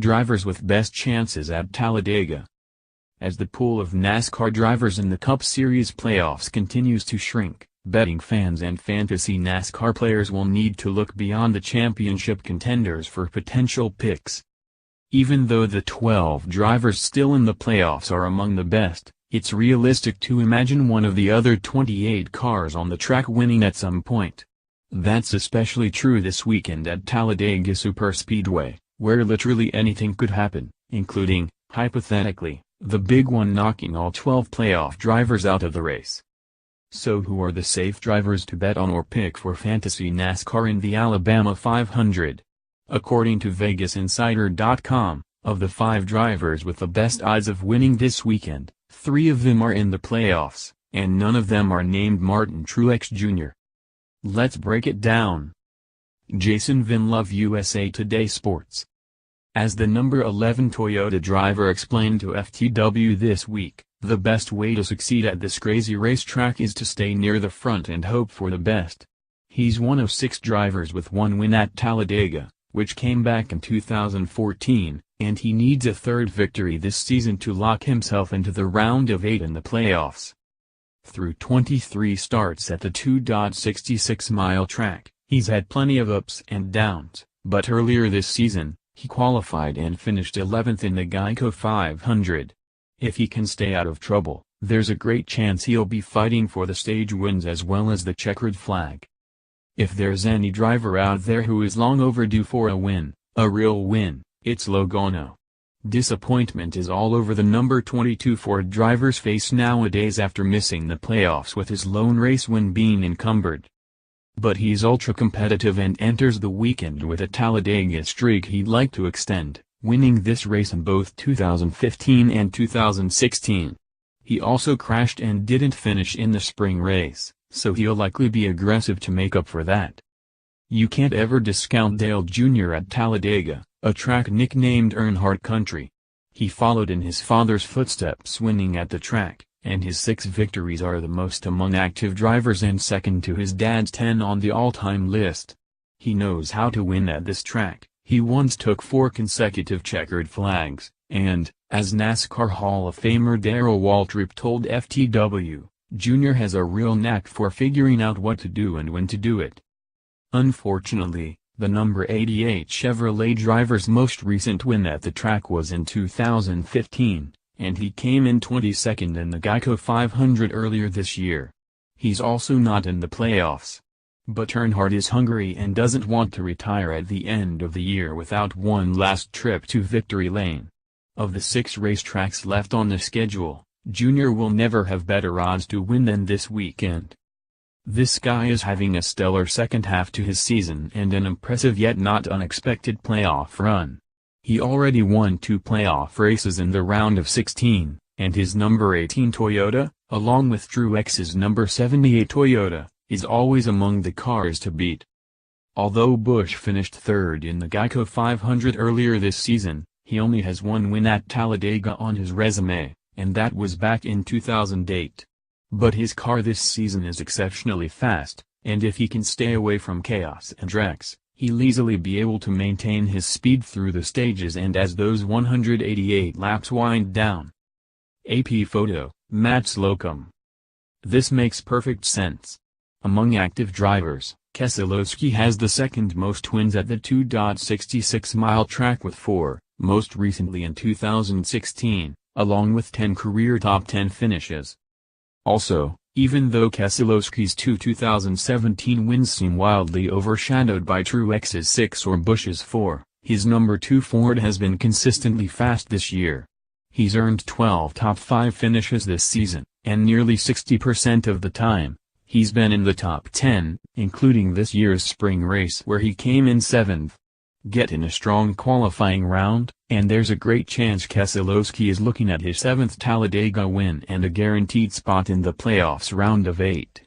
NASCAR drivers with best chances at Talladega. As the pool of NASCAR drivers in the Cup Series playoffs continues to shrink, betting fans and fantasy NASCAR players will need to look beyond the championship contenders for potential picks. Even though the 12 drivers still in the playoffs are among the best, it's realistic to imagine one of the other 28 cars on the track winning at some point. That's especially true this weekend at Talladega Superspeedway, where literally anything could happen, including, hypothetically, the big one knocking all 12 playoff drivers out of the race. So who are the safe drivers to bet on or pick for fantasy NASCAR in the Alabama 500? According to VegasInsider.com, of the 5 drivers with the best odds of winning this weekend, 3 of them are in the playoffs, and none of them are named Martin Truex Jr. Let's break it down. Jason Vinlove, USA Today Sports. As the number 11 Toyota driver explained to FTW this week, the best way to succeed at this crazy racetrack is to stay near the front and hope for the best. He's one of 6 drivers with 1 win at Talladega, which came back in 2014, and he needs a 3rd victory this season to lock himself into the round of 8 in the playoffs. Through 23 starts at the 2.66-mile track, he's had plenty of ups and downs, but earlier this season, he qualified and finished 11th in the Geico 500. If he can stay out of trouble, there's a great chance he'll be fighting for the stage wins as well as the checkered flag. If there's any driver out there who is long overdue for a win, a real win, it's Logano. Disappointment is all over the number 22 Ford driver's face nowadays after missing the playoffs with his lone race win being encumbered. But he's ultra competitive and enters the weekend with a Talladega streak he'd like to extend, winning this race in both 2015 and 2016. He also crashed and didn't finish in the spring race, so he'll likely be aggressive to make up for that. You can't ever discount Dale Jr. at Talladega, a track nicknamed Earnhardt Country. He followed in his father's footsteps winning at the track, and his 6 victories are the most among active drivers and second to his dad's 10 on the all-time list. He knows how to win at this track. He once took 4 consecutive checkered flags, and, as NASCAR Hall of Famer Darrell Waltrip told FTW, Jr. has a real knack for figuring out what to do and when to do it. Unfortunately, the number 88 Chevrolet driver's most recent win at the track was in 2015, and he came in 22nd in the Geico 500 earlier this year. He's also not in the playoffs. But Earnhardt is hungry and doesn't want to retire at the end of the year without one last trip to victory lane. Of the 6 racetracks left on the schedule, Jr. will never have better odds to win than this weekend. This guy is having a stellar second half to his season and an impressive yet not unexpected playoff run. He already won 2 playoff races in the round of 16, and his number 18 Toyota, along with Truex's number 78 Toyota, is always among the cars to beat. Although Busch finished 3rd in the Geico 500 earlier this season, he only has 1 win at Talladega on his resume, and that was back in 2008. But his car this season is exceptionally fast, and if he can stay away from chaos and wrecks, he'll easily be able to maintain his speed through the stages and as those 188 laps wind down. AP Photo, Matt Slocum. This makes perfect sense. Among active drivers, Keselowski has the 2nd most wins at the 2.66-mile track with 4, most recently in 2016, along with 10 career top 10 finishes. Also, even though Keselowski's 2 2017 wins seem wildly overshadowed by Truex's 6 or Busch's 4, his number 2 Ford has been consistently fast this year. He's earned 12 top 5 finishes this season, and nearly 60% of the time, he's been in the top 10, including this year's spring race where he came in 7th. Get in a strong qualifying round, and there's a great chance Keselowski is looking at his 7th Talladega win and a guaranteed spot in the playoffs round of 8.